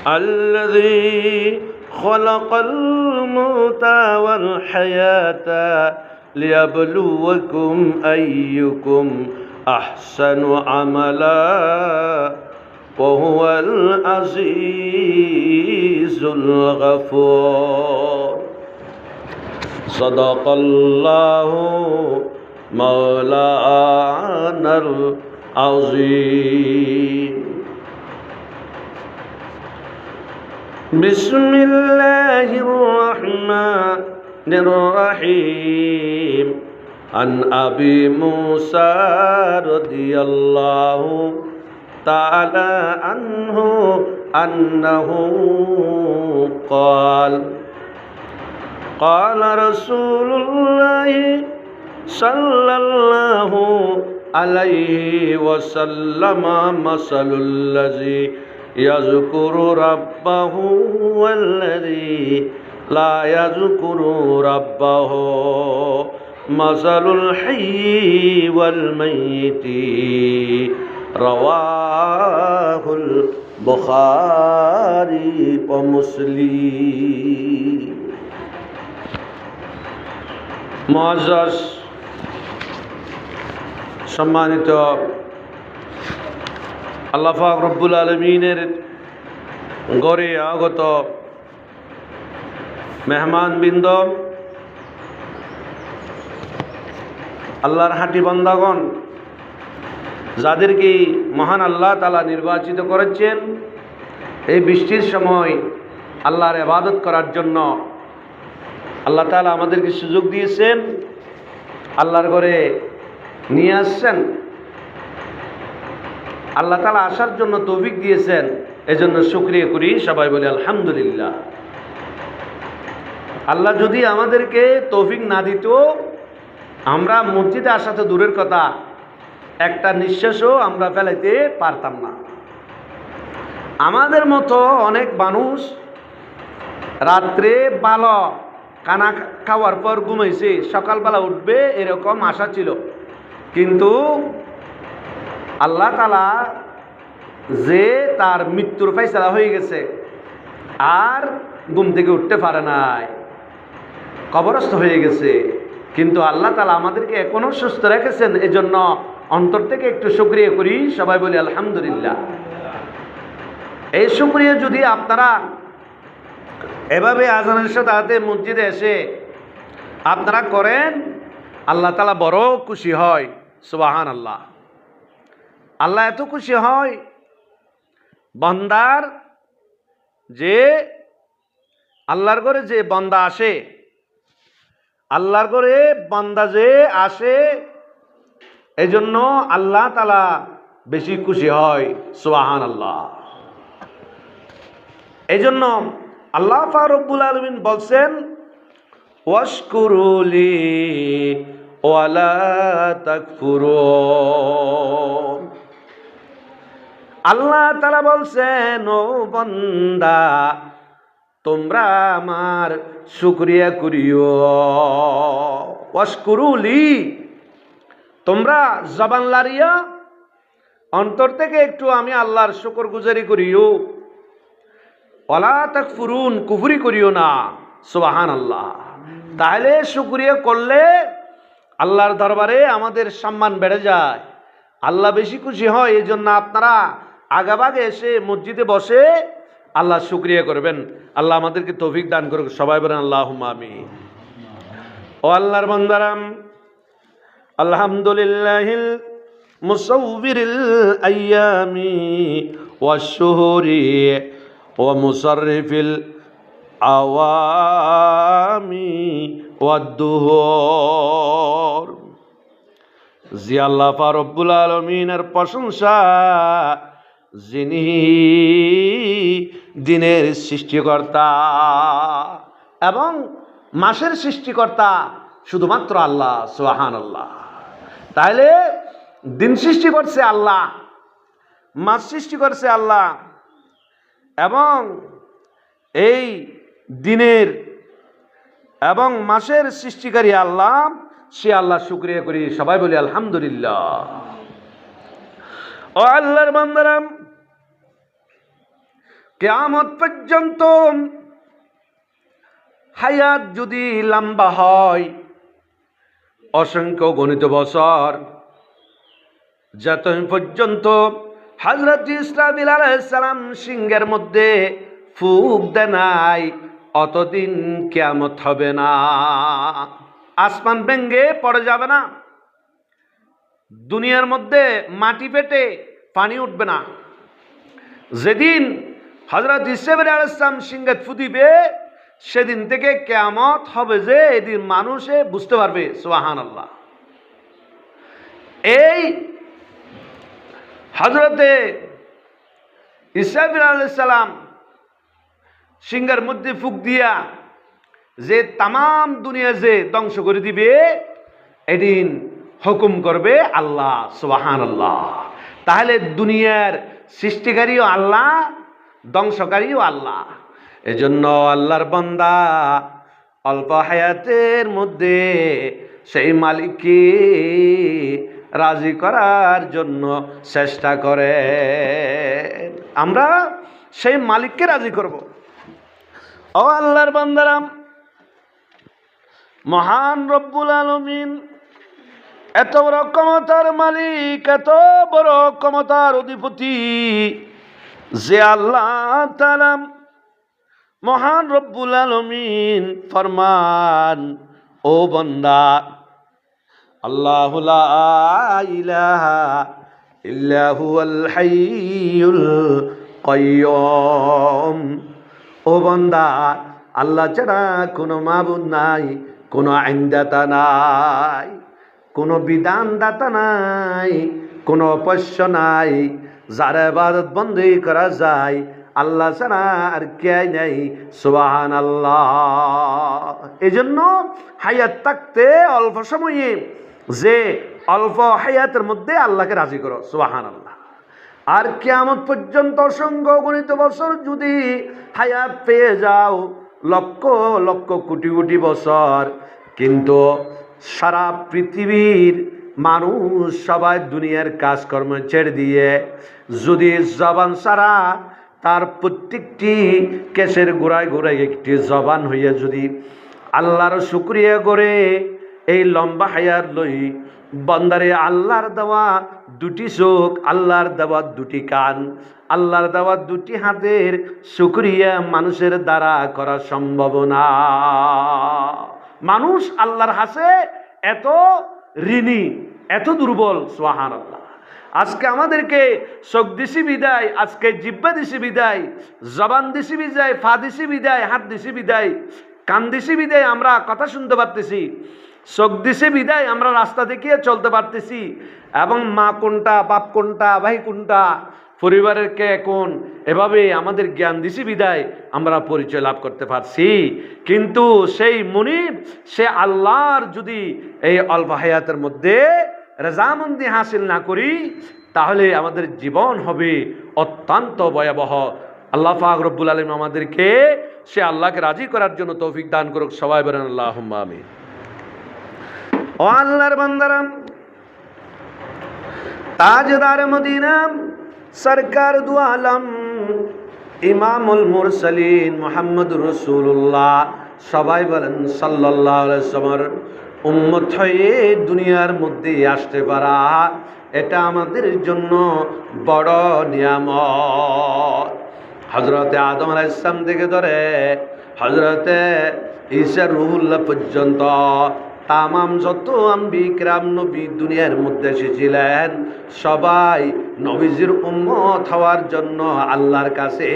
الذي خلق الموت والحياة ليبلوكم أيكم أحسن عملا وهو العزيز الغفور صدق الله مولانا العظيم بسم الله الرحمن الرحيم عن أبي موسى رضي الله تعالى عنه أنه قال قال رسول الله صلى الله عليه وسلم مثل الذي يذكر ربه والذي لا يذكر ربه مثل الحي والميت رواه البخاري ومسلم মুআজ্জাজ সম্মানিত আল্লাহ পাক রব্বুল আলামিনের গড়ে আগত মেহমানবৃন্দ, আল্লাহর হাঁটি বান্দাগণ, যাদেরকে মহান আল্লাহ তাআলা নির্বাচিত করেছেন এই বৃষ্টির সময় আল্লাহর ইবাদত করার জন্য, আল্লাহ তাআলা আমাদেরকে সুযোগ দিয়েছেন, আল্লাহর ঘরে নিয়ে আসছেন, আল্লাহ তাআলা আসার জন্য তৌফিক দিয়েছেন। এজন্য শুকরিয়া করি, সবাই বলি আলহামদুলিল্লাহ। আল্লাহ যদি আমাদেরকে তৌফিক না দিত, আমরা মসজিদে আসা তো দূরের কথা, একটা নিঃশ্বাসও আমরা ফেলাইতে পারতাম না। আমাদের মতো অনেক মানুষ রাত্রে ভালো খানা খাওয়ার পর ঘুমাইছে, সকালবেলা উঠবে এরকম আশা ছিল, কিন্তু আল্লাহ তাআলা যে তার মৃত্যুর ফায়সালা হয়ে গেছে আর ঘুম থেকে উঠতে পারে নাই, কবরস্থ হয়ে গেছে, কিন্তু আল্লাহ তাআলা আমাদেরকে এখনো সুস্থ রেখেছেন। এজন্য অন্তর থেকে একটু শুকরিয়া করি, সবাই বলি আলহামদুলিল্লাহ। এই শুকরিয়া যদি আপনারা এভাবে আজানের সাথে মসজিদে এসে আপনারা করেন, আল্লাহ তাআলা বড় খুশি হয়। সুবহানাল্লাহ। আল্লাহ এত খুশি হয় বান্দার, যে আল্লাহর ঘরে যে বান্দা আসে, আল্লাহর ঘরে বান্দা যে আসে, এজন্য আল্লাহ তাআলা বেশি খুশি হয়। সুবহানাল্লাহ। এজন্য আল্লাহ পাক রব্বুল আলামিন বলছেন, ওয়াশকুরুলি ওয়ালা তাকফুরুন। আল্লাহ তাআলা বলছেন, ও বান্দা, তোমরা আমার শুকরিয়া করিও। ওয়াশকুরুলি, তোমরা জবান লাড়িয়া অন্তর থেকে একটু আমি আল্লাহর শুকরগুজারি করিও। ওয়ালা তাকফুরুন, কুফরি করিও না। সুবহানাল্লাহ। তাহলে শুকরিয়া করলে আল্লাহর দরবারে আমাদের সম্মান বেড়ে যায়, আল্লাহ বেশি খুশি হয়। এই জন্য আপনারা আগাভাগে এসে মসজিদে বসে আল্লাহ শুকরিয়া করবেন। আল্লাহ আমাদেরকে তৌফিক দান করুক, সবাই বলেন আল্লাহুম্মা আমিন। ও আল্লাহর বান্দারাম, আলহামদুলিল্লাহিল মুসাউবিরিল আইয়ামি ওয়াশ-শুহুরি ওয়া মুসাররিফিল আওয়ামি ওয়াদ-দুহুর। জি আল্লাহ পাক রব্বুল আলামিনের প্রশংসা, যিনি দিনের সৃষ্টিকর্তা এবং মাসের সৃষ্টিকর্তা শুধুমাত্র আল্লাহ। সুবহানাল্লাহ। তাহলে দিন সৃষ্টি করছে আল্লাহ, মাস সৃষ্টি করছে আল্লাহ, এবং এই দিনের এবং মাসের সৃষ্টিকারী আল্লাহ, সে আল্লাহ শুকরিয়া করি, সবাই বলি আলহামদুলিল্লাহ। ও ও আল্লাহর বান্দারা, কিয়ামত পর্যন্ত হায়াত যদি লম্বা হয়, অসংখ্য গণিত বছর, যতদিন পর্যন্ত হযরত ইসরাফিল আলাইহিস সালাম সিংহের মধ্যে ফুঁক দেয় নাই, অতদিন কিয়ামত হবে না। আসমান ভেঙে পড়ে যাবে না, দুনিয়ার মধ্যে মাটি ফেটে পানি উঠবে না। যেদিন হযরত ইসরাফিল আলাইহিস সালাম সিংহে ফু দিবে, সেদিন থেকে কিয়ামত হবে, যে এদিন মানুষে বুঝতে পারবে। সুবহানাল্লাহ। এই হযরতে ইসরাফিল আলাইহিস সালাম সিংহের মধ্যে ফুঁক দিয়া যে তাম দুনিয়া যে ধ্বংস করে দিবে, এদিন হুকুম করবে আল্লাহ। সুবহানাল্লাহ। তাহলে দুনিয়ার সৃষ্টিকারীও আল্লাহ, ধ্বংসকারীও আল্লাহ। এজন্য আল্লাহর বান্দা অল্প হায়াতের মধ্যে সেই মালিককে রাজি করার জন্য চেষ্টা করে। আমরা সেই মালিককে রাজি করব। ও আল্লাহর বান্দারা, মহান রব্বুল আলামিন এত বড় ক্ষমতার মালিক, এত বড় ক্ষমতার অধিপতি, যে আল্লাহ তাআলা মহান রব্বুল আলামিন ফরমান, ও বান্দা, আল্লাহু লা ইলাহা ইল্লা হুয়াল হাইয়ুল কাইয়্যুম। ও বান্দা, আল্লাহ ছাড়া কোনো মাবুদ নাই, কোনো আইনদাতা নাই, কোনো বিধানদাতা নাই, কোনো উপাস্য নাই, যার ইবাদত বন্দেগী করা যায় আল্লাহ ছাড়া আর কে নাই। সুবহানাল্লাহ। এজন্য হায়াত থাকতে অল্প সময়ে, যে অল্প হায়াতের মধ্যে আল্লাহকে রাজি করো। সুবহানাল্লাহ। আর কিয়ামত পর্যন্ত অসংখ্য গণিত বছর যদি হায়াত পেয়ে যাও, লক্ষ লক্ষ কোটি কোটি বছর, কিন্তু সারা পৃথিবীর মানুষ সবাই দুনিয়ার কাজকর্ম ছেড়ে দিয়ে যদি জবান ছাড়া তার প্রত্যেকটি কেশের গোড়ায় গোড়ায় একটি জবান হইয়া যদি আল্লাহর শুকরিয়া করে এই লম্বা হায়াত লই, বান্দারে আল্লাহর দেওয়া দুটি চোখ, আল্লাহর দেওয়া দুটি কান, আল্লাহর দেওয়া দুটি হাতের শুকরিয়া মানুষের দ্বারা করা সম্ভব না। মানুষ আল্লাহর হাসে এত ঋণী, এত দুর্বল। সুবহানাল্লাহ। আজকে আমাদেরকে চোখ দিছি বিদায়, আজকে জিহ্বা দিছি বিদায়, জবান দিছি বিদায়, পা দিছি বিদায়, হাত দিছি বিদায়, কান দিছি বিদায় আমরা কথা শুনতে পারতেছি, চোখ দিছি বিদায় আমরা রাস্তা দেখিয়ে চলতে পারতেছি, এবং মা কোনটা, বাপ কোনটা, ভাই কোনটা, পরিবারের কে কোন, এভাবে আমাদের জ্ঞান দিছি বিদায় আমরা পরিচয় লাভ করতে পারছি। কিন্তু সেই মুনিব, সে আল্লাহর যদি এই অল্প হায়াতের মধ্যে রেজামন্দি হাসিল না করি, তাহলে আমাদের জীবন হবে অত্যন্ত ভয়াবহ। আল্লাহ পাক রব্বুল আলামিন আমাদেরকে সে আল্লাহকে রাজি করার জন্য তৌফিক দান করুক। সবাই বলেন আল্লাহুম্মা আমিন। ও আল্লাহর বান্দারা, তাজদার মদিনা, সরকার দু আলম, ইমামুল মুরসালিন মুহাম্মদুর রাসূলুল্লাহ, সবাই বলেন সাল্লাল্লাহু আলাইহি ওয়াসাল্লাম উম্মত হয়ে দুনিয়ার মধ্যে আসতে পারা, এটা আমাদের জন্য বড় নিয়ামত। হযরতে আদম আলাইহিস সালাম থেকে ধরে হযরতে ঈসা রূহুল্লাহ পর্যন্ত তামাম যত আম্বিয়া কিরাম নবী দুনিয়ার মধ্যে এসেছিলেন, সবাই নবীজির উম্মত হওয়ার জন্য আল্লাহর কাছে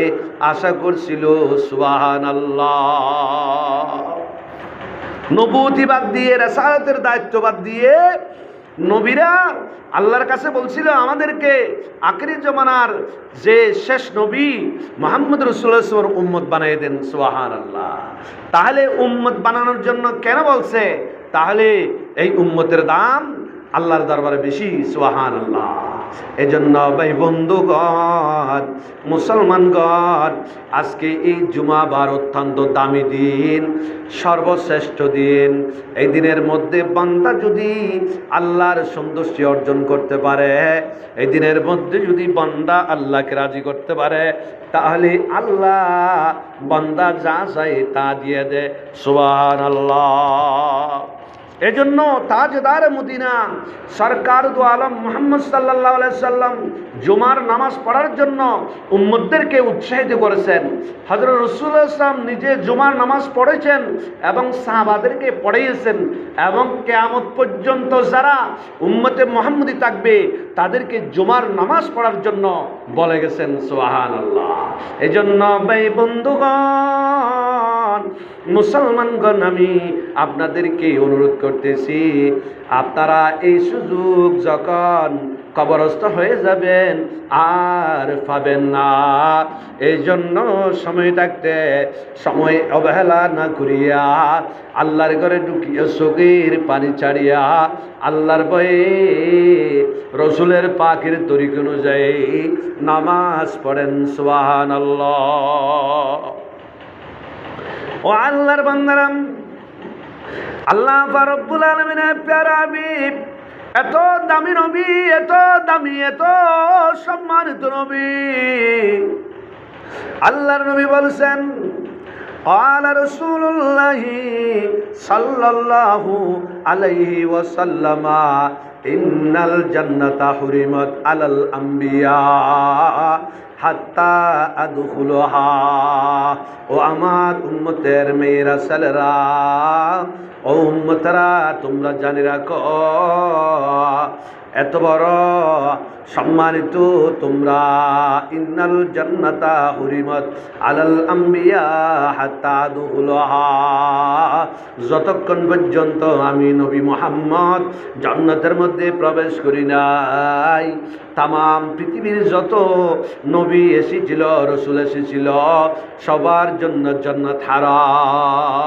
আশা করছিল। সুবহানাল্লাহ। নবুয়তি বাদ দিয়ে, রাসালাতের দায়িত্ব বাদ দিয়ে নবীরা আল্লাহর কাছে বলছিল, আমাদেরকে আখিরি জমানার যে শেষ নবী মুহাম্মদ রাসূলুল্লাহ সাল্লাল্লাহু আলাইহি ওয়াসাল্লামের উম্মত বানিয়ে দেন। সুবহানাল্লাহ। তাহলে উম্মত বানানোর জন্য কেন বলছে? তাহলে এই উম্মতের দাম আল্লাহর দরবারে বেশি সুবহানাল্লাহ। এজন্য ভাই বন্ধুগণ, মুসলমানগণ, আজকে এই জুমাবার অত্যন্ত দামি দিন, সর্বশ্রেষ্ঠ দিন। এই দিনের মধ্যে বান্দা যদি আল্লাহর সন্তুষ্টি অর্জন করতে পারে, এই দিনের মধ্যে যদি বান্দা আল্লাহকে রাজি করতে পারে, তাহলে আল্লাহ বান্দা যা চায় তা দিয়ে দেয়। সুবহানাল্লাহ। এজন্য তাজদার মদিনা সরকার দু আলম মুহাম্মদ সাল্লাল্লাহু আলাইহি সাল্লাম জুমার নামাজ পড়ার জন্য উম্মতদেরকে উৎসাহিত করেছেন। হযরত রাসূলুল্লাহ সাল্লাল্লাহু আলাইহি ওয়াসাল্লাম নিজে জুমার নামাজ পড়েছেন এবং সাহাবাদেরকে পড়িয়েছেন, এবং কিয়ামত পর্যন্ত যারা উম্মতে মুহাম্মদী থাকবে তাদেরকে জুমার নামাজ পড়ার জন্য বলে গেছেন। সুবহানাল্লাহ। এজন্য ভাই বন্ধুগণ, মুসলমানগণ, আমি আপনাদেরকে অনুরোধ করতেছি, আপনারা এই সুযোগ যখন কবরস্থ হয়ে যাবেন আর পাবেন না, এই জন্য সময় থাকতে সময় অবহেলা না করিয়া আল্লাহর ঘরে ঢুকিয়া চোখের পানি ছাড়িয়া আল্লাহর ভয়ে রসুলের পাকের তরিক অনুযায়ী নামাজ পড়েন। সুবহানাল্লাহ। ও আল্লাহর বান্দারাম, আল্লাহ রব্বুল আলামিনের প্যারা হাবিব, এত দামি নবী, এত দামি, এত সম্মানিত নবী, আল্লাহর নবী বলছেন, قال رسول الله صلى الله عليه وسلم إن الجنة حرمت على الأنبياء হাত্তা আদখুলুহা। ও আমার উম্মতের মেয়েরা, ছেলেরা, ও উম্মতেরা, তোমরা জানি রাখো, এত বড় সম্মানিত তোমরা, ইন্নাল জান্নাতা হুরিমাত আলাল আম্বিয়া হাত্তা আদখুলুহা, যতক্ষণ পর্যন্ত আমি নবী মুহাম্মদ জান্নাতের মধ্যে প্রবেশ করি নাই, তামাম পৃথিবীর যত নবী এসেছিল, রসুল এসেছিল, সবার জন্য জান্নাত হারাম।